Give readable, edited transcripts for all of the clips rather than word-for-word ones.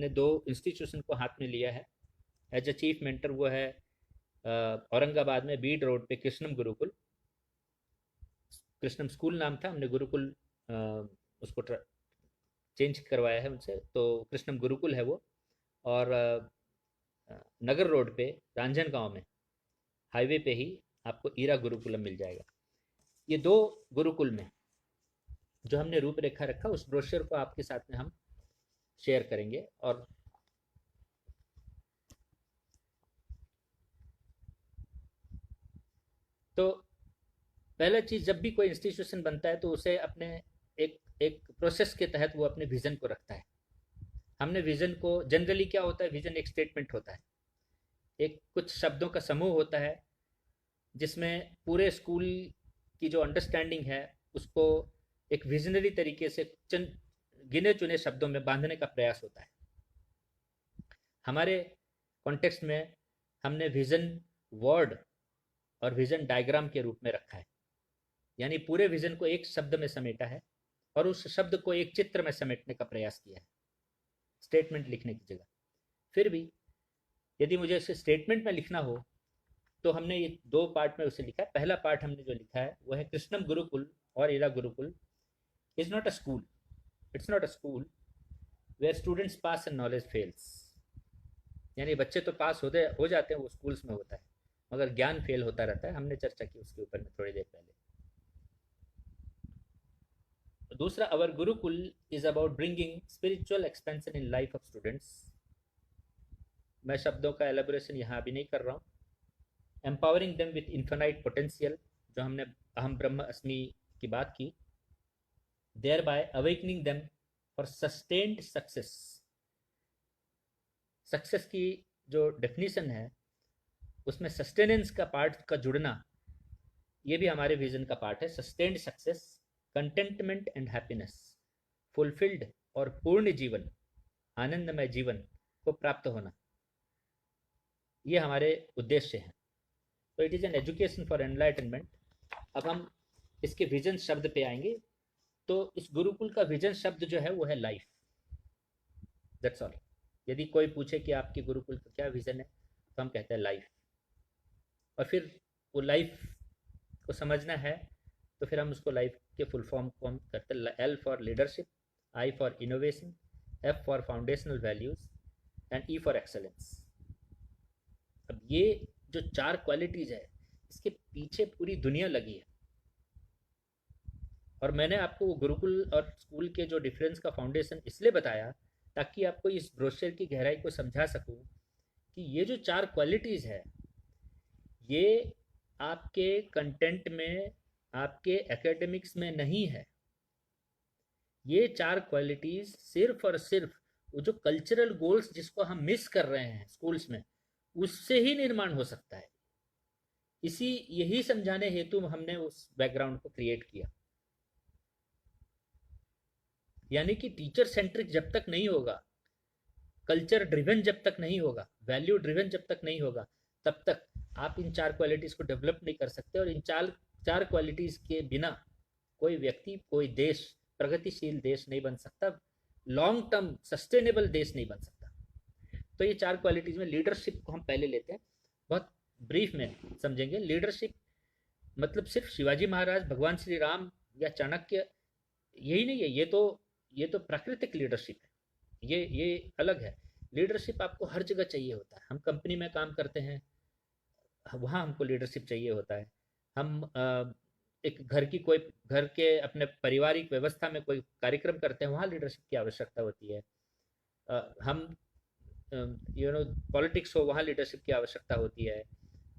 मैंने 2 इंस्टीट्यूशन को हाथ में लिया है एज अ चीफ मेंटर। वो है औरंगाबाद में बीड रोड पे कृष्णम गुरुकुल। कृष्णम स्कूल नाम था, हमने गुरुकुल उसको चेंज करवाया है उनसे, तो कृष्णम गुरुकुल है वो। और नगर रोड पे रांझन गांव में हाईवे पे ही आपको ईरा गुरुकुलम मिल जाएगा। ये 2 गुरुकुल में जो हमने रूपरेखा रखा, उस ब्रोशर को आपके साथ में हम शेयर करेंगे। और तो पहला चीज़, जब भी कोई इंस्टीट्यूशन बनता है तो उसे अपने एक एक प्रोसेस के तहत वो अपने विज़न को रखता है। हमने विज़न को, जनरली क्या होता है, विज़न एक स्टेटमेंट होता है, एक कुछ शब्दों का समूह होता है जिसमें पूरे स्कूल की जो अंडरस्टैंडिंग है उसको एक विजनरी तरीके से चंद गिने चुने शब्दों में बांधने का प्रयास होता है। हमारे कॉन्टेक्स्ट में हमने विज़न वर्ड और विज़न डायग्राम के रूप में रखा है, यानी पूरे विज़न को एक शब्द में समेटा है और उस शब्द को एक चित्र में समेटने का प्रयास किया है स्टेटमेंट लिखने की जगह। फिर भी यदि मुझे इसे स्टेटमेंट में लिखना हो तो हमने ये 2 पार्ट में उसे लिखा है। पहला पार्ट हमने जो लिखा है वो है कृष्णम गुरुकुल और Ira Gurukul is not a school, it's not a school where students pass and knowledge fails. यानी बच्चे तो पास होते हो जाते हैं, वो स्कूल्स में होता है, मगर ज्ञान फेल होता रहता है। हमने चर्चा की उसके ऊपर में थोड़ी देर पहले। दूसरा, our Gurukul is about bringing spiritual expansion in life of students. मैं शब्दों का एलेबोरेशन यहाँ अभी नहीं कर रहा हूँ। Empowering them with infinite potential, जो हमने अहम ब्रह्म अस्मि की बात की। Thereby awakening them for sustained success. Success की जो डेफिनेशन है उसमें सस्टेनेंस का पार्ट का जुड़ना, ये भी हमारे विजन का पार्ट है। Sustained success, containment and happiness, fulfilled और पूर्ण जीवन, आनंदमय जीवन को प्राप्त होना, ये हमारे उद्देश्य हैं। तो it is an education for enlightenment. अब हम इसके विजन शब्द पे आएंगे। तो इस गुरुकुल का विजन शब्द जो है वो है लाइफ, दैट्स ऑल। यदि कोई पूछे कि आपके गुरुकुल का क्या विजन है तो हम कहते हैं लाइफ। और फिर वो लाइफ को समझना है तो फिर हम उसको लाइफ के फुल फॉर्म को हम करते हैं। L for leadership, I for innovation, F for foundational values and E for excellence. अब ये जो 4 क्वालिटीज है इसके पीछे पूरी दुनिया लगी है। और मैंने आपको वो गुरुकुल और स्कूल के जो डिफरेंस का फाउंडेशन इसलिए बताया ताकि आपको इस ब्रोशर की गहराई को समझा सकूं कि ये जो 4 क्वालिटीज़ है ये आपके कंटेंट में, आपके एकेडमिक्स में नहीं है। ये 4 क्वालिटीज़ सिर्फ और सिर्फ वो जो कल्चरल गोल्स जिसको हम मिस कर रहे हैं स्कूल्स में, उससे ही निर्माण हो सकता है। इसी यही समझाने हेतु हमने उस बैकग्राउंड को क्रिएट किया। यानी कि टीचर सेंट्रिक जब तक नहीं होगा, कल्चर ड्रिवन जब तक नहीं होगा, वैल्यू ड्रिवन जब तक नहीं होगा, तब तक आप इन 4 क्वालिटीज को डेवलप नहीं कर सकते। और इन चार क्वालिटीज के बिना कोई व्यक्ति, कोई देश प्रगतिशील देश नहीं बन सकता, लॉन्ग टर्म सस्टेनेबल देश नहीं बन सकता। तो ये 4 क्वालिटीज में लीडरशिप को हम पहले लेते हैं, बहुत ब्रीफ में समझेंगे। लीडरशिप मतलब सिर्फ शिवाजी महाराज, भगवान श्री राम या चाणक्य यही नहीं है। ये तो प्राकृतिक लीडरशिप है, ये अलग है। लीडरशिप आपको हर जगह चाहिए होता है। हम कंपनी में काम करते हैं, वहाँ हमको लीडरशिप चाहिए होता है। हम एक घर के अपने पारिवारिक व्यवस्था में कोई कार्यक्रम करते हैं, वहाँ लीडरशिप की आवश्यकता होती है। हम पॉलिटिक्स हो, वहाँ लीडरशिप की आवश्यकता होती है।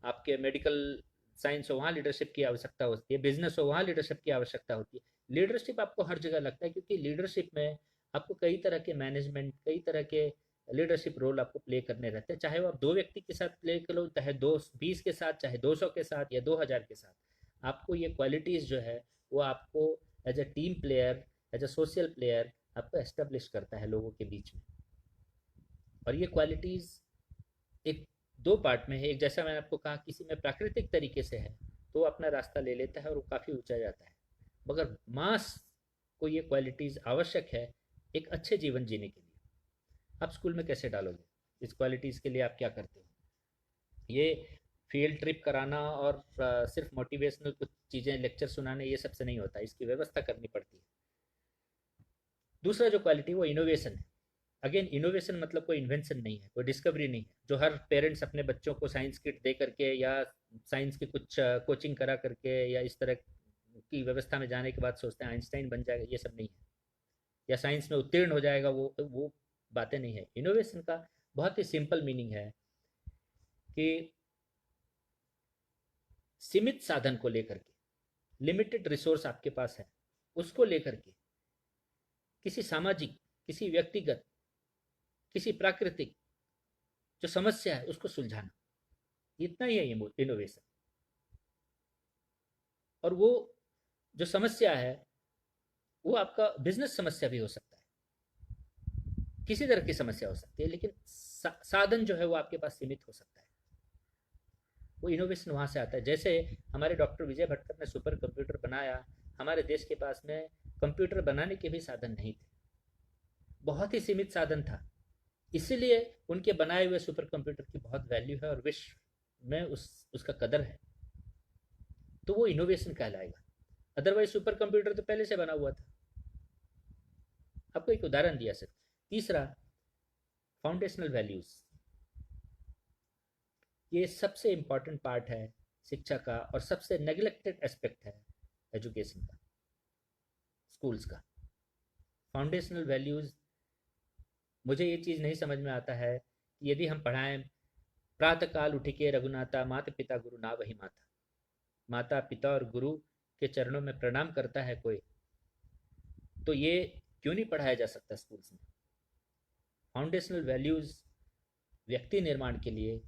आपके मेडिकल साइंस हो, वहाँ लीडरशिप की आवश्यकता होती है। बिजनेस हो, वहाँ लीडरशिप की आवश्यकता होती है। लीडरशिप आपको हर जगह लगता है क्योंकि लीडरशिप में आपको कई तरह के मैनेजमेंट, कई तरह के लीडरशिप रोल आपको प्ले करने रहते हैं। चाहे वो आप 2 व्यक्ति के साथ प्ले करो, चाहे 20 के साथ, चाहे 200 के साथ या 2000 के साथ, आपको ये क्वालिटीज़ जो है वो आपको as a team player, as a social player आपको एस्टेब्लिश करता है लोगों के बीच में। और ये क्वालिटीज़ एक 2 पार्ट में है। एक, जैसा मैंने आपको कहा, किसी में प्राकृतिक तरीके से है तो वो अपना रास्ता ले लेता है और वो काफ़ी ऊंचा जाता है। मगर मास को ये क्वालिटीज़ आवश्यक है एक अच्छे जीवन जीने के लिए। आप स्कूल में कैसे डालोगे? इस क्वालिटीज़ के लिए आप क्या करते हो? ये फील्ड ट्रिप कराना और सिर्फ मोटिवेशनल कुछ चीज़ें लेक्चर सुनाने, ये सबसे नहीं होता, इसकी व्यवस्था करनी पड़ती है। दूसरा जो क्वालिटी वो इनोवेशन है। अगेन इनोवेशन मतलब कोई इन्वेंशन नहीं है, कोई डिस्कवरी नहीं है जो हर पेरेंट्स अपने बच्चों को साइंस किट दे करके या साइंस की कुछ कोचिंग करा करके या इस तरह की व्यवस्था में जाने के बाद सोचते हैं आइंस्टाइन बन जाएगा। ये सब नहीं है, या साइंस में उत्तीर्ण हो जाएगा, वो बातें नहीं है। इनोवेशन का बहुत ही सिंपल मीनिंग है कि सीमित साधन को लेकर के, लिमिटेड रिसोर्स आपके पास है, उसको लेकर के किसी सामाजिक, किसी व्यक्तिगत, किसी प्राकृतिक जो समस्या है उसको सुलझाना, इतना ही है ये इनोवेशन। और वो जो समस्या है वो आपका बिजनेस समस्या भी हो सकता है, किसी तरह की समस्या हो सकती है, लेकिन साधन जो है वो आपके पास सीमित हो सकता है। वो इनोवेशन वहाँ से आता है। जैसे हमारे डॉक्टर विजय भटकर ने सुपर कंप्यूटर बनाया, हमारे देश के पास में कंप्यूटर बनाने के भी साधन नहीं थे, बहुत ही सीमित साधन था, इसीलिए उनके बनाए हुए सुपर कंप्यूटर की बहुत वैल्यू है और विश्व में उसका कदर है। तो वो इनोवेशन कहलाएगा। अदरवाइज सुपर कंप्यूटर तो पहले से बना हुआ था। आपको एक उदाहरण दिया सर। तीसरा, फाउंडेशनल वैल्यूज। ये सबसे इंपॉर्टेंट पार्ट है शिक्षा का और सबसे नेग्लेक्टेड एस्पेक्ट है एजुकेशन का, स्कूल्स का। फाउंडेशनल वैल्यूज, मुझे ये चीज़ नहीं समझ में आता है कि यदि हम पढ़ाएं प्रातःकाल उठ के रघुनाथा माता पिता गुरु ना वही माता, माता पिता और गुरु के चरणों में प्रणाम करता है कोई, तो ये क्यों नहीं पढ़ाया जा सकता स्कूल्स में? फाउंडेशनल वैल्यूज व्यक्ति निर्माण के लिए,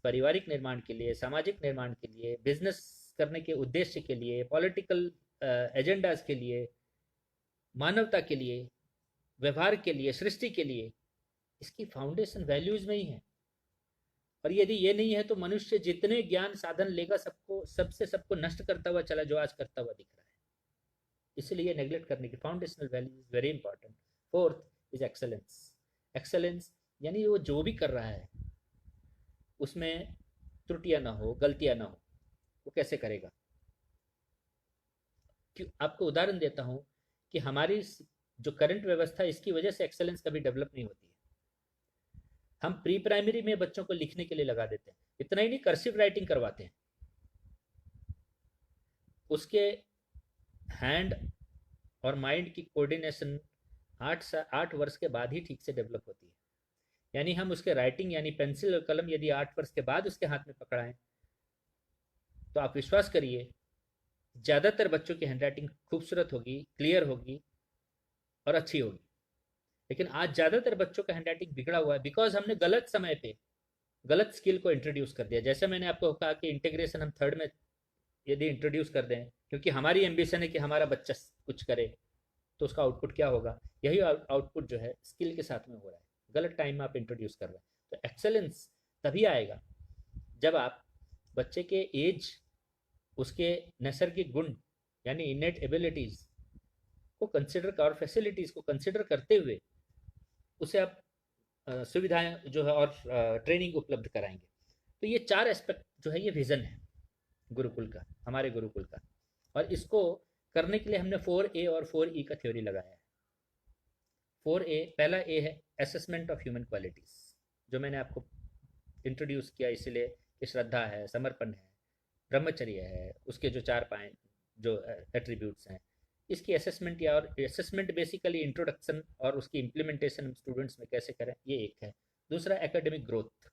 पारिवारिक निर्माण के लिए, सामाजिक निर्माण के लिए, बिजनेस करने के उद्देश्य के लिए, पॉलिटिकल एजेंडाज के लिए, मानवता के लिए, व्यवहार के लिए, सृष्टि के लिए, इसकी फाउंडेशन वैल्यूज में ही है। और यदि ये नहीं है तो मनुष्य जितने ज्ञान साधन लेगा सबको, सबसे सबको नष्ट करता हुआ चला, जो आज करता हुआ दिख रहा है। इसलिए नेग्लेक्ट करने की foundational value is very important. Fourth is excellence. Excellence यानी वो जो भी कर रहा है उसमें त्रुटियां ना हो, गलतियां ना हो, वो कैसे करेगा? आपको उदाहरण देता हूं कि हमारी जो करंट व्यवस्था है इसकी वजह से एक्सेलेंस कभी डेवलप नहीं होती है। हम प्री प्राइमरी में बच्चों को लिखने के लिए लगा देते हैं, इतना ही नहीं, कर्सिव राइटिंग करवाते हैं। उसके हैंड और माइंड की कोऑर्डिनेशन 8 वर्ष के बाद ही ठीक से डेवलप होती है। यानी हम उसके राइटिंग यानी पेंसिल और कलम यदि 8 वर्ष के बाद उसके हाथ में पकड़ाएं तो आप विश्वास करिए ज़्यादातर बच्चों की हैंडराइटिंग खूबसूरत होगी, क्लियर होगी और अच्छी होगी। लेकिन आज ज़्यादातर बच्चों का हैंडराइटिंग बिगड़ा हुआ है बिकॉज हमने गलत समय पे गलत स्किल को इंट्रोड्यूस कर दिया। जैसे मैंने आपको कहा कि इंटीग्रेशन हम थर्ड में यदि इंट्रोड्यूस कर दें, क्योंकि हमारी एम्बिशन है कि हमारा बच्चा कुछ करे, तो उसका आउटपुट क्या होगा? यही आउटपुट जो है स्किल के साथ में हो रहा है, गलत टाइम में आप इंट्रोड्यूस कर रहे हैं। तो एक्सेलेंस तभी आएगा जब आप बच्चे के एज, उसके नैसर्गिक गुण यानी इनेट एबिलिटीज को कंसिडर कर और फैसिलिटीज को कंसिडर करते हुए उसे आप सुविधाएं जो है और ट्रेनिंग उपलब्ध कराएंगे। तो ये 4 एस्पेक्ट जो है ये विजन है गुरुकुल का, हमारे गुरुकुल का। और इसको करने के लिए हमने 4A और 4E का थ्योरी लगाया है। 4A, पहला ए है असेसमेंट ऑफ ह्यूमन क्वालिटीज, जो मैंने आपको इंट्रोड्यूस किया इसलिए कि श्रद्धा है, समर्पण है, ब्रह्मचर्य है, उसके जो 4 पाए जो एट्रीब्यूट्स हैं, इसकी असेसमेंट या और असेसमेंट बेसिकली इंट्रोडक्शन और उसकी इम्प्लीमेंटेशन हम स्टूडेंट्स में कैसे करें, ये एक है। दूसरा एकेडमिक ग्रोथ,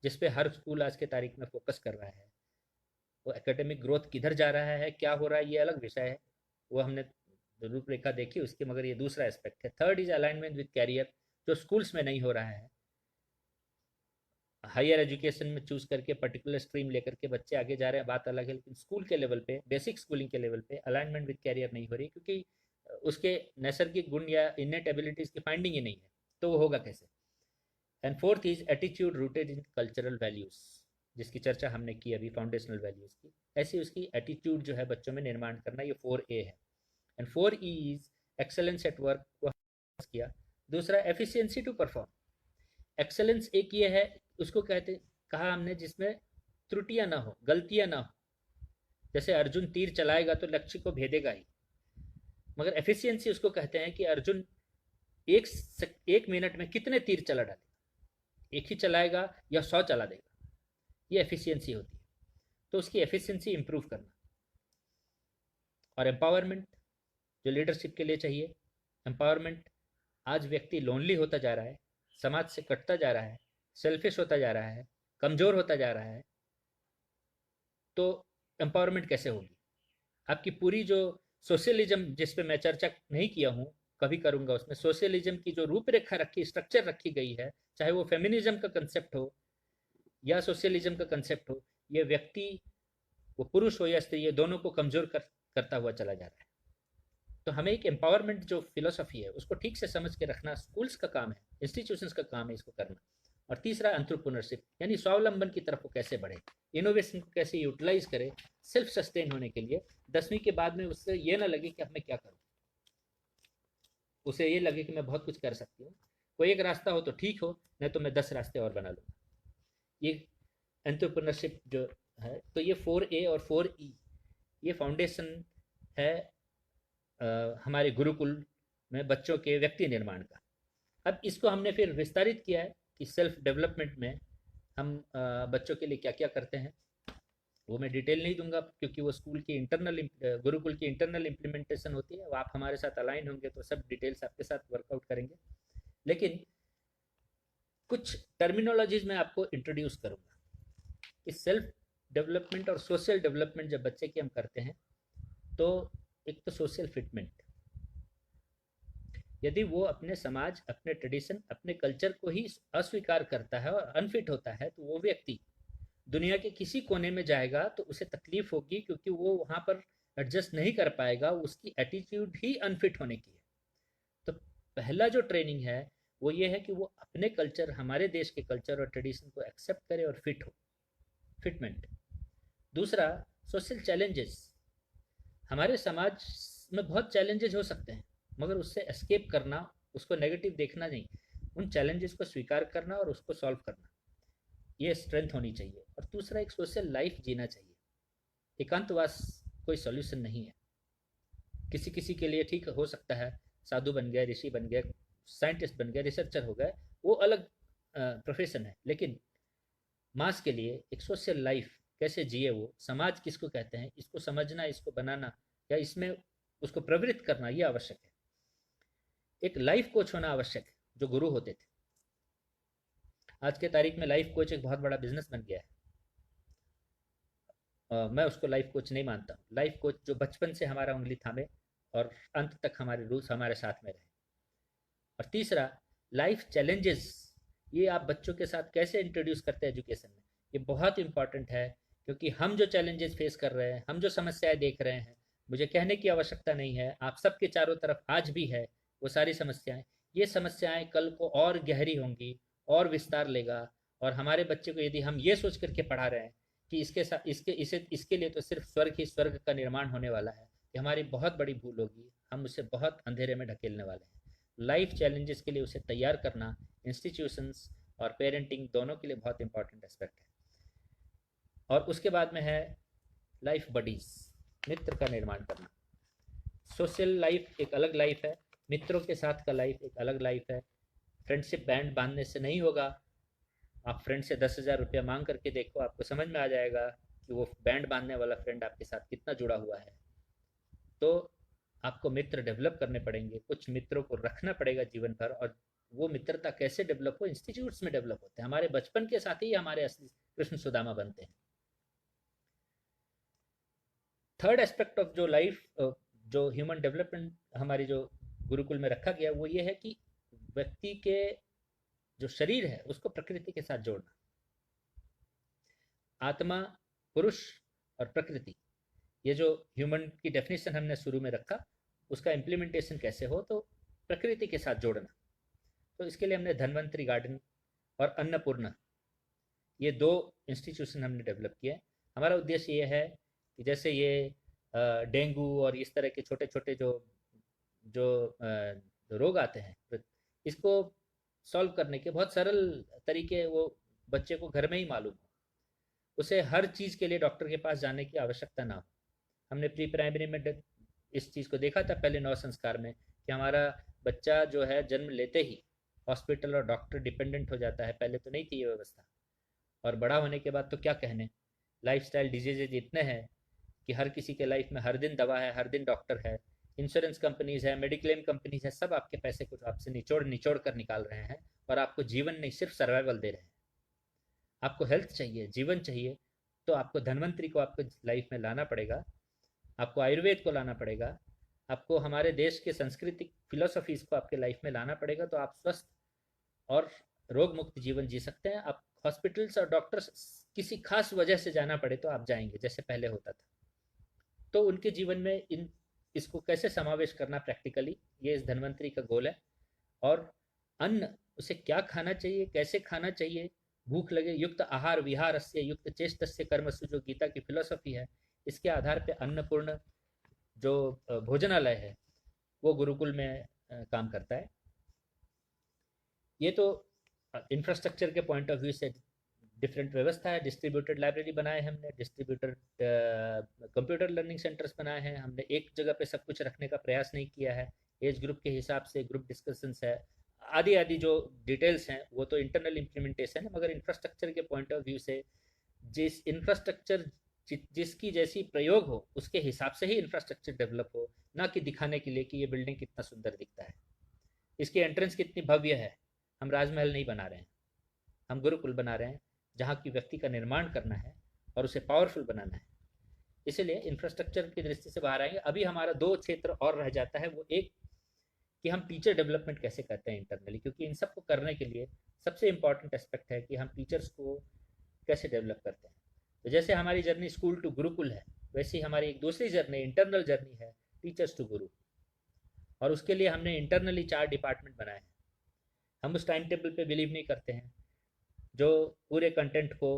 जिस पे हर स्कूल आज के तारीख में फोकस कर रहा है। वो एकेडमिक ग्रोथ किधर जा रहा है, क्या हो रहा है, ये अलग विषय है, वो हमने रूपरेखा देखी उसकी, मगर ये दूसरा एस्पेक्ट है। Third is alignment with career, जो स्कूल्स में नहीं हो रहा है। हायर एजुकेशन में चूज करके पर्टिकुलर स्ट्रीम लेकर के बच्चे आगे जा रहे हैं, बात अलग है, लेकिन स्कूल के लेवल पे, बेसिक स्कूलिंग के लेवल पे अलाइनमेंट विद कैरियर नहीं हो रही, क्योंकि उसके नैसर्गिक गुण या इनेट एबिलिटीज की फाइंडिंग ही नहीं है, तो वो होगा कैसे? And fourth is attitude rooted in cultural values, जिसकी चर्चा हमने की अभी, फाउंडेशनल वैल्यूज की। ऐसी उसकी एटीट्यूड जो है बच्चों में निर्माण करना, ये 4A है। And 4E is excellence at work, वो किया दूसरा एफिशिएंसी टू परफॉर्म। एक्सेलेंस एक ये है, उसको कहते कहा हमने जिसमें त्रुटियां ना हो, गलतियां ना हो। जैसे अर्जुन तीर चलाएगा तो लक्ष्य को भेदेगा ही, मगर एफिशिएंसी उसको कहते हैं कि अर्जुन एक एक मिनट में कितने तीर चला डालेगा, एक ही चलाएगा या 100 चला देगा, ये एफिशिएंसी होती है। तो उसकी एफिशिएंसी इंप्रूव करना। और एम्पावरमेंट जो लीडरशिप के लिए चाहिए, एम्पावरमेंट। आज व्यक्ति लोनली होता जा रहा है, समाज से कटता जा रहा है, सेल्फिश होता जा रहा है, कमज़ोर होता जा रहा है। तो एम्पावरमेंट कैसे होगी? आपकी पूरी जो सोशलिज्म जिस पे मैं चर्चा नहीं किया हूँ, कभी करूँगा, उसमें सोशलिज्म की जो रूपरेखा रखी, स्ट्रक्चर रखी गई है, चाहे वो फेमिनिज्म का कंसेप्ट हो या सोशलिज्म का कंसेप्ट हो, ये व्यक्ति, वो पुरुष हो या स्त्री, ये दोनों को कमज़ोर करता हुआ चला जा रहा है। तो हमें एक एम्पावरमेंट जो फिलोसफी है उसको ठीक से समझ के रखना स्कूल्स का काम है, इंस्टीट्यूशंस का काम है इसको करना। और तीसरा एंटरप्रेन्योरशिप, यानी स्वावलंबन की तरफ वो कैसे बढ़े, इनोवेशन को कैसे यूटिलाइज करे सेल्फ सस्टेन होने के लिए। 10वीं के बाद में उससे ये ना लगे कि अब मैं क्या करूँ, उसे ये लगे कि मैं बहुत कुछ कर सकती हूँ। कोई एक रास्ता हो तो ठीक हो, नहीं तो मैं 10 रास्ते और बना लूँगा। ये एंटरप्रेन्योरशिप जो है, तो ये 4A और 4E ये फाउंडेशन है हमारे गुरुकुल में बच्चों के व्यक्ति निर्माण का। अब इसको हमने फिर विस्तारित किया है कि सेल्फ डेवलपमेंट में हम बच्चों के लिए क्या क्या करते हैं। वो मैं डिटेल नहीं दूंगा क्योंकि वो स्कूल की इंटरनल, गुरुकुल की इंटरनल इम्प्लीमेंटेशन होती है। वो आप हमारे साथ अलाइन होंगे तो सब डिटेल्स आपके साथ वर्कआउट करेंगे। लेकिन कुछ टर्मिनोलॉजीज मैं आपको इंट्रोड्यूस करूँगा कि सेल्फ डेवलपमेंट और सोशल डेवलपमेंट जब बच्चे की हम करते हैं, तो एक तो सोशल फिटमेंट, यदि वो अपने समाज, अपने ट्रेडिशन, अपने कल्चर को ही अस्वीकार करता है और अनफिट होता है, तो वो व्यक्ति दुनिया के किसी कोने में जाएगा तो उसे तकलीफ होगी, क्योंकि वो वहाँ पर एडजस्ट नहीं कर पाएगा, उसकी एटीट्यूड ही अनफिट होने की है। तो पहला जो ट्रेनिंग है वो ये है कि वो अपने कल्चर, हमारे देश के कल्चर और ट्रेडिशन को एक्सेप्ट करे और फिट हो, फिटमेंट। दूसरा, सोशल चैलेंजेस। हमारे समाज में बहुत चैलेंजेस हो सकते हैं, मगर उससे एस्केप करना, उसको नेगेटिव देखना नहीं, उन चैलेंजेस को स्वीकार करना और उसको सॉल्व करना, ये स्ट्रेंथ होनी चाहिए। और दूसरा, एक सोशल लाइफ जीना चाहिए। एकांतवास कोई सॉल्यूशन नहीं है। किसी किसी के लिए ठीक हो सकता है, साधु बन गए, ऋषि बन गए, साइंटिस्ट बन गए, रिसर्चर हो गए, वो अलग प्रोफेशन है। लेकिन मास के लिए एक सोशल लाइफ कैसे जिए, वो समाज किसको कहते हैं, इसको समझना, इसको बनाना या इसमें उसको प्रवृत्त करना, ये आवश्यक है। एक लाइफ कोच होना आवश्यक है, जो गुरु होते थे। आज के तारीख में लाइफ कोच एक बहुत बड़ा बिजनेस बन गया है। मैं उसको लाइफ कोच नहीं मानता। लाइफ कोच जो बचपन से हमारा उंगली थामे और अंत तक हमारे रूल्स हमारे साथ में रहे। और तीसरा, लाइफ चैलेंजेस, ये आप बच्चों के साथ कैसे इंट्रोड्यूस करते हैं एजुकेशन में, ये बहुत इंपॉर्टेंट है। क्योंकि हम जो चैलेंजेस फेस कर रहे हैं, हम जो समस्याएं देख रहे हैं, मुझे कहने की आवश्यकता नहीं है, आप सबके चारों तरफ आज भी है वो सारी समस्याएं। ये समस्याएं कल को और गहरी होंगी और विस्तार लेगा। और हमारे बच्चे को यदि हम ये सोच करके पढ़ा रहे हैं कि इसके साथ इसके लिए तो सिर्फ स्वर्ग ही स्वर्ग का निर्माण होने वाला है, ये हमारी बहुत बड़ी भूल होगी। हम उसे बहुत अंधेरे में ढकेलने वाले हैं। लाइफ चैलेंजेस के लिए उसे तैयार करना इंस्टीट्यूशंस और पेरेंटिंग दोनों के लिए बहुत इंपॉर्टेंट एस्पेक्ट है। और उसके बाद में है लाइफ बडीज, मित्र का निर्माण करना। सोशल लाइफ एक अलग लाइफ है, मित्रों के साथ का लाइफ एक अलग लाइफ है। फ्रेंडशिप बैंड बांधने से नहीं होगा। आप फ्रेंड से 10,000 रुपया मांग करके देखो, आपको समझ में आ जाएगा कि वो बैंड बांधने वाला फ्रेंड आपके साथ कितना जुड़ा हुआ है। तो आपको मित्र डेवलप करने पड़ेंगे, कुछ मित्रों को रखना पड़ेगा जीवन भर। और वो मित्रता कैसे डेवलप हो, इंस्टीट्यूट्स में डेवलप होते हैं। हमारे बचपन के साथ ही हमारे असली कृष्ण सुदामा बनते हैं। थर्ड एस्पेक्ट ऑफ जो लाइफ, जो ह्यूमन डेवलपमेंट हमारी जो गुरुकुल में रखा गया, वो ये है कि व्यक्ति के जो शरीर है उसको प्रकृति के साथ जोड़ना। आत्मा, पुरुष और प्रकृति, ये जो ह्यूमन की डेफिनेशन हमने शुरू में रखा, उसका इम्प्लीमेंटेशन कैसे हो, तो प्रकृति के साथ जोड़ना। तो इसके लिए हमने धन्वंतरी गार्डन और अन्नपूर्णा, ये दो इंस्टीट्यूशन हमने डेवलप किए। हमारा उद्देश्य ये है कि जैसे ये डेंगू और इस तरह के छोटे छोटे जो जो रोग आते हैं, इसको सॉल्व करने के बहुत सरल तरीके वो बच्चे को घर में ही मालूम हो, उसे हर चीज़ के लिए डॉक्टर के पास जाने की आवश्यकता ना हो। हमने प्री प्राइमरी में इस चीज़ को देखा था पहले नौ संस्कार में, कि हमारा बच्चा जो है जन्म लेते ही हॉस्पिटल और डॉक्टर डिपेंडेंट हो जाता है। पहले तो नहीं थी ये व्यवस्था, और बड़ा होने के बाद तो क्या कहने। लाइफस्टाइल डिजीजेज इतने हैं कि हर किसी के लाइफ में हर दिन दवा है, हर दिन डॉक्टर है, इंश्योरेंस कंपनीज है, मेडिक्लेम कंपनीज है, सब आपके पैसे को आपसे निचोड़ निचोड़ कर निकाल रहे हैं, और आपको जीवन नहीं सिर्फ सर्वाइवल दे रहे हैं। आपको हेल्थ चाहिए, जीवन चाहिए, तो आपको धन्वंतरी को आपको लाइफ में लाना पड़ेगा, आपको आयुर्वेद को लाना पड़ेगा, आपको हमारे देश के सांस्कृतिक फिलोसफीज को आपके लाइफ में लाना पड़ेगा, तो आप स्वस्थ और रोग मुक्त जीवन जी सकते हैं। आप हॉस्पिटल्स और डॉक्टर्स किसी खास वजह से जाना पड़े तो आप जाएंगे, जैसे पहले होता था। तो उनके जीवन में इन इसको कैसे समावेश करना प्रैक्टिकली, ये इस धन्वंतरी का गोल है। और अन्न, उसे क्या खाना चाहिए, कैसे खाना चाहिए, भूख लगे युक्त आहार विहारस्य युक्त चेष्टस्य कर्मसु, जो गीता की फिलोसफी है, इसके आधार पे अन्नपूर्ण जो भोजनालय है वो गुरुकुल में काम करता है। ये तो इंफ्रास्ट्रक्चर के पॉइंट ऑफ व्यू से डिफरेंट व्यवस्था है। डिस्ट्रीब्यूटेड लाइब्रेरी बनाए हैं हमने, डिस्ट्रीब्यूटेड कंप्यूटर लर्निंग सेंटर्स बनाए हैं हमने, एक जगह पे सब कुछ रखने का प्रयास नहीं किया है। एज ग्रुप के हिसाब से ग्रुप डिस्कशंस है, आदि आदि जो डिटेल्स हैं वो तो इंटरनल इम्प्लीमेंटेशन है, मगर इंफ्रास्ट्रक्चर के पॉइंट ऑफ व्यू से जिस इंफ्रास्ट्रक्चर जिसकी जैसी प्रयोग हो उसके हिसाब से ही इंफ्रास्ट्रक्चर डेवलप हो, ना कि दिखाने के लिए कि ये बिल्डिंग कितना सुंदर दिखता है, इसकी एंट्रेंस कितनी भव्य है। हम राजमहल नहीं बना रहे हैं, हम गुरुकुल बना रहे हैं जहाँ की व्यक्ति का निर्माण करना है और उसे पावरफुल बनाना है। इसीलिए इंफ्रास्ट्रक्चर की दृष्टि से बाहर आएंगे। अभी हमारा दो क्षेत्र और रह जाता है, वो एक कि हम टीचर डेवलपमेंट कैसे करते हैं इंटरनली, क्योंकि इन सब को करने के लिए सबसे इंपॉर्टेंट एस्पेक्ट है कि हम टीचर्स को कैसे डेवलप करते हैं। तो जैसे हमारी जर्नी स्कूल टू गुरुकुल है, वैसे ही हमारी एक दूसरी जर्नी, इंटरनल जर्नी है, टीचर्स टू गुरु। और उसके लिए हमने इंटरनली 4 डिपार्टमेंट बनाए हैं। हम उस टाइम टेबल पे बिलीव नहीं करते हैं जो पूरे कंटेंट को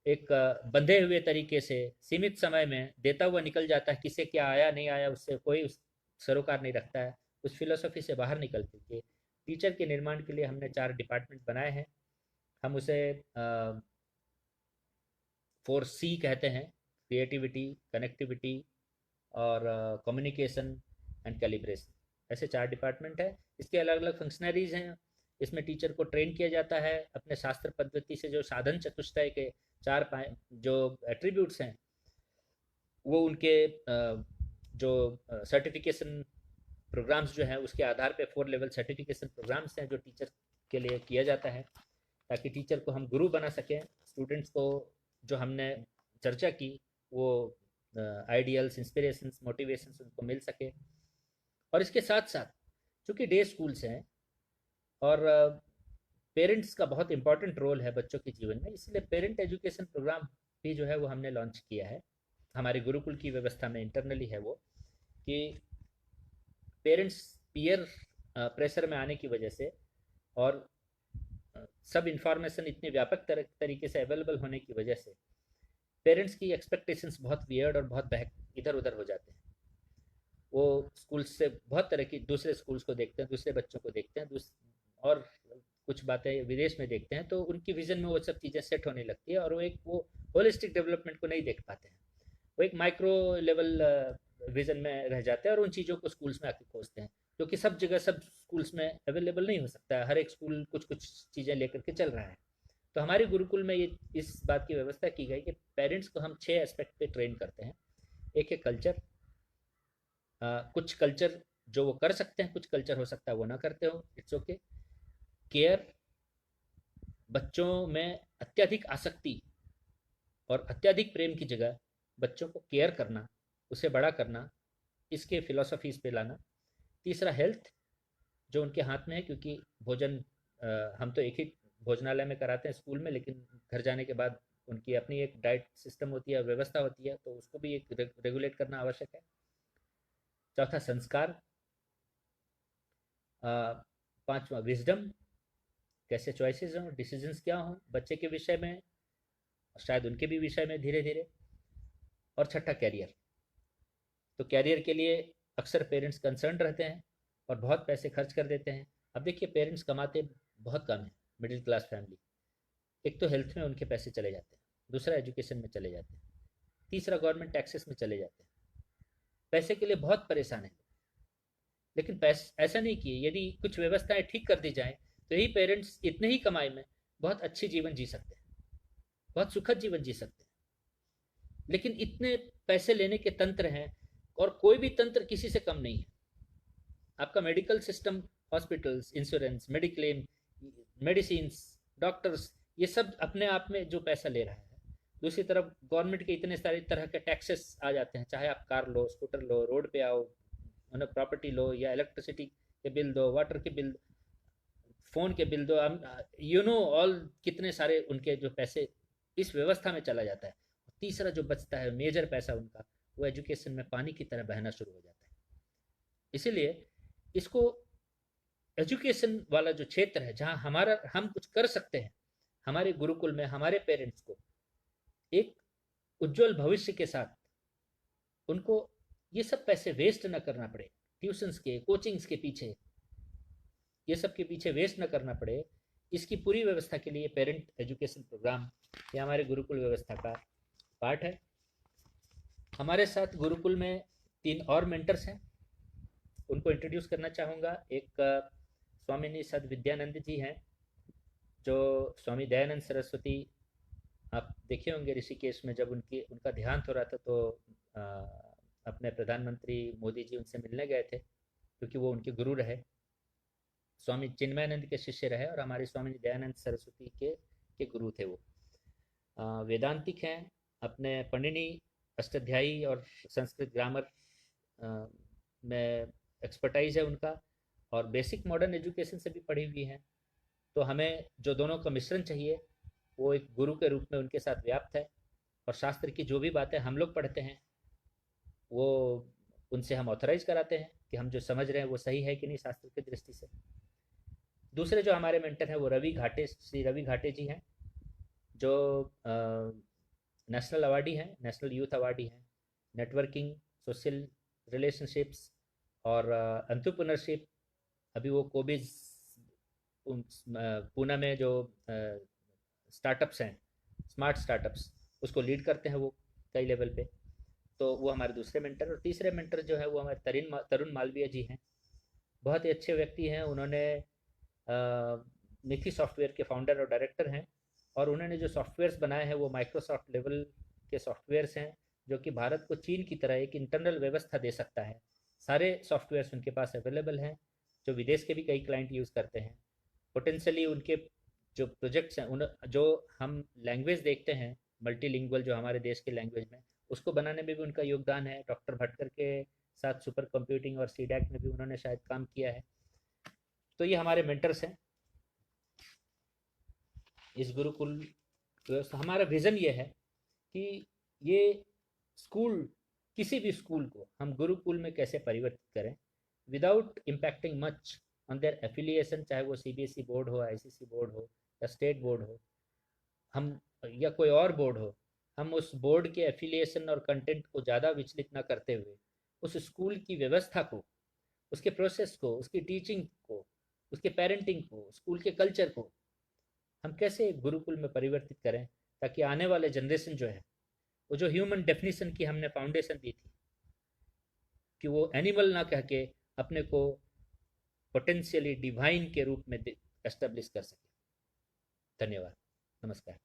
एक बंधे हुए तरीके से सीमित समय में देता हुआ निकल जाता है, किसे क्या आया नहीं आया उससे कोई सरोकार नहीं रखता है। उस फिलोसफी से बाहर निकल के टीचर के निर्माण के लिए हमने 4 डिपार्टमेंट बनाए हैं। हम उसे 4C कहते हैं, क्रिएटिविटी, कनेक्टिविटी और कम्युनिकेशन एंड कैलिब्रेशन। ऐसे 4 डिपार्टमेंट है। इसके अलग अलग फंक्शनरीज हैं। इसमें टीचर को ट्रेन किया जाता है अपने शास्त्र पद्धति से, जो साधन चतुष्टय के 4 जो एट्रीब्यूट्स हैं वो उनके जो सर्टिफिकेशन प्रोग्राम्स जो हैं उसके आधार पे 4 लेवल सर्टिफिकेशन प्रोग्राम्स हैं जो टीचर के लिए किया जाता है, ताकि टीचर को हम गुरु बना सकें। स्टूडेंट्स को जो हमने चर्चा की वो आइडियल्स, इंस्पिरेशंस, मोटिवेशंस उनको मिल सके। और इसके साथ साथ चूँकि डे स्कूल्स हैं और पेरेंट्स का बहुत इंपॉर्टेंट रोल है बच्चों के जीवन में, इसलिए पेरेंट एजुकेशन प्रोग्राम भी जो है वो हमने लॉन्च किया है। हमारे गुरुकुल की व्यवस्था में इंटरनली है वो, कि पेरेंट्स पीयर प्रेशर में आने की वजह से और सब इंफॉर्मेशन इतनी व्यापक तरीके से अवेलेबल होने की वजह से पेरेंट्स की एक्सपेक्टेशंस बहुत वियर्ड और बहुत इधर उधर हो जाते हैं। वो स्कूल्स से बहुत तरह की दूसरे स्कूल्स को देखते हैं, दूसरे बच्चों को देखते हैं, और कुछ बातें विदेश में देखते हैं, तो उनकी विजन में वो सब चीज़ें सेट होने लगती है और वो होलिस्टिक डेवलपमेंट को नहीं देख पाते हैं। वो एक माइक्रो लेवल विजन में रह जाते हैं और उन चीज़ों को स्कूल्स में आके खोजते हैं, जो कि सब जगह सब स्कूल्स में अवेलेबल नहीं हो सकता है। हर एक स्कूल कुछ कुछ चीज़ें लेकर के चल रहा है। तो हमारे गुरुकुल में ये इस बात की व्यवस्था की गई कि पेरेंट्स को हम 6 एस्पेक्ट पे ट्रेन करते हैं। एक है कल्चर, कुछ कल्चर जो वो कर सकते हैं, कुछ कल्चर हो सकता है वो ना करते हो, इट्स ओके। केयर, बच्चों में अत्यधिक आसक्ति और अत्यधिक प्रेम की जगह बच्चों को केयर करना, उसे बड़ा करना, इसके फिलोसफीज पे लाना। तीसरा हेल्थ, जो उनके हाथ में है, क्योंकि भोजन हम तो एक ही भोजनालय में कराते हैं स्कूल में, लेकिन घर जाने के बाद उनकी अपनी एक डाइट सिस्टम होती है, व्यवस्था होती है, तो उसको भी एक रेगुलेट करना आवश्यक है। चौथा संस्कार, पांचवा विजडम, कैसे चॉइसेस हों, डिसीजंस क्या हों बच्चे के विषय में, शायद उनके भी विषय में धीरे धीरे। और छठा कैरियर। तो कैरियर के लिए अक्सर पेरेंट्स कंसर्न रहते हैं और बहुत पैसे खर्च कर देते हैं। अब देखिए पेरेंट्स कमाते बहुत कम है, मिडिल क्लास फैमिली। एक तो हेल्थ में उनके पैसे चले जाते हैं, दूसरा एजुकेशन में चले जाते हैं, तीसरा गवर्नमेंट टैक्सेस में चले जाते हैं। पैसे के लिए बहुत परेशान है। लेकिन पैसे ऐसा नहीं किए, यदि कुछ व्यवस्थाएं ठीक कर दी जाएं तो यही पेरेंट्स इतने ही कमाई में बहुत अच्छी जीवन जी सकते हैं, बहुत सुखद जीवन जी सकते हैं। लेकिन इतने पैसे लेने के तंत्र हैं, और कोई भी तंत्र किसी से कम नहीं है। आपका medical system, hospitals, insurance, mediclaim, medicine, doctors, ये सब अपने आप में जो पैसा ले रहा है। दूसरी तरफ गवर्नमेंट के इतने सारे तरह के टैक्सेस आ जाते हैं, चाहे आप कार लो, स्कूटर लो, रोड पे आओ, मतलब प्रॉपर्टी लो, या इलेक्ट्रिसिटी के बिल दो, वाटर के बिल, फ़ोन के बिल दो, यू नो ऑल, कितने सारे उनके जो पैसे इस व्यवस्था में चला जाता है। तीसरा जो बचता है मेजर पैसा उनका, वो एजुकेशन में पानी की तरह बहना शुरू हो जाता है। इसीलिए इसको, एजुकेशन वाला जो क्षेत्र है जहाँ हमारा हम कुछ कर सकते हैं, हमारे गुरुकुल में हमारे पेरेंट्स को एक उज्जवल भविष्य के साथ, उनको ये सब पैसे वेस्ट ना करना पड़े, ट्यूशन्स के, कोचिंग्स के पीछे, ये सब के पीछे वेस्ट ना करना पड़े, इसकी पूरी व्यवस्था के लिए पेरेंट एजुकेशन प्रोग्राम ये हमारे गुरुकुल व्यवस्था का पार्ट है। हमारे साथ गुरुकुल में 3 और मेंटर्स हैं, उनको इंट्रोड्यूस करना चाहूँगा। एक स्वामिनी सद विद्यानंद जी हैं, जो स्वामी दयानंद सरस्वती, आप देखे होंगे ऋषिकेश में जब उनका देहांत हो रहा था, तो आ, अपने प्रधानमंत्री मोदी जी उनसे मिलने गए थे, क्योंकि वो उनके गुरु रहे, स्वामी चिन्मयानंद के शिष्य रहे, और हमारे स्वामी दयानंद सरस्वती के गुरु थे वो। वेदांतिक हैं, अपने पंडिनी अष्टाध्यायी और संस्कृत ग्रामर में एक्सपर्टाइज है उनका, और बेसिक मॉडर्न एजुकेशन से भी पढ़ी हुई हैं। तो हमें जो दोनों का मिश्रण चाहिए वो एक गुरु के रूप में उनके साथ व्याप्त है, और शास्त्र की जो भी बातें हम लोग पढ़ते हैं वो उनसे हम ऑथराइज कराते हैं कि हम जो समझ रहे हैं वो सही है कि नहीं शास्त्र की दृष्टि से। दूसरे जो हमारे मेंटर हैं वो श्री रवि घाटे जी हैं, जो नेशनल अवार्डी हैं, नेशनल यूथ अवार्डी हैं, नेटवर्किंग, सोशल रिलेशनशिप्स और एंटरप्रेन्योरशिप। अभी वो कोबिज पूना में जो स्टार्टअप्स हैं, स्मार्ट स्टार्टअप्स, उसको लीड करते हैं वो कई लेवल पे। तो वो हमारे दूसरे मेंटर। और तीसरे मेंटर जो है वो हमारे तरुण मालवीय जी हैं, बहुत ही अच्छे व्यक्ति हैं। उन्होंने मिथी सॉफ्टवेयर के फाउंडर और डायरेक्टर हैं, और उन्होंने जो सॉफ्टवेयर्स बनाए हैं वो माइक्रोसॉफ्ट लेवल के सॉफ्टवेयर्स हैं, जो कि भारत को चीन की तरह एक इंटरनल व्यवस्था दे सकता है। सारे सॉफ्टवेयर्स उनके पास अवेलेबल हैं, जो विदेश के भी कई क्लाइंट यूज़ करते हैं। पोटेंशियली उनके जो प्रोजेक्ट्स हैं, उन जो हम लैंग्वेज देखते हैं मल्टीलिंगुअल, जो हमारे देश के लैंग्वेज में, उसको बनाने में भी उनका योगदान है। डॉक्टर भटकर के साथ सुपर कंप्यूटिंग और सीडैक में भी उन्होंने शायद काम किया है। तो ये हमारे मेंटर्स हैं इस गुरुकुल व्यवस्था। हमारा विज़न ये है कि ये स्कूल, किसी भी स्कूल को हम गुरुकुल में कैसे परिवर्तित करें without impacting much on their affiliation, चाहे वो सीबीएसई बोर्ड हो, आईसीएसई बोर्ड हो, या स्टेट बोर्ड हो, हम या कोई और बोर्ड हो। हम उस बोर्ड के एफिलिएशन और कंटेंट को ज़्यादा विचलित ना करते हुए उस स्कूल की व्यवस्था को, उसके प्रोसेस को, उसकी टीचिंग को, उसके पेरेंटिंग को, स्कूल के कल्चर को हम कैसे गुरुकुल में परिवर्तित करें, ताकि आने वाले जनरेशन जो है, वो जो ह्यूमन डेफिनेशन की हमने फाउंडेशन दी थी कि वो एनिमल ना कह के अपने को पोटेंशियली डिवाइन के रूप में एस्टेब्लिश कर सके। धन्यवाद, नमस्कार।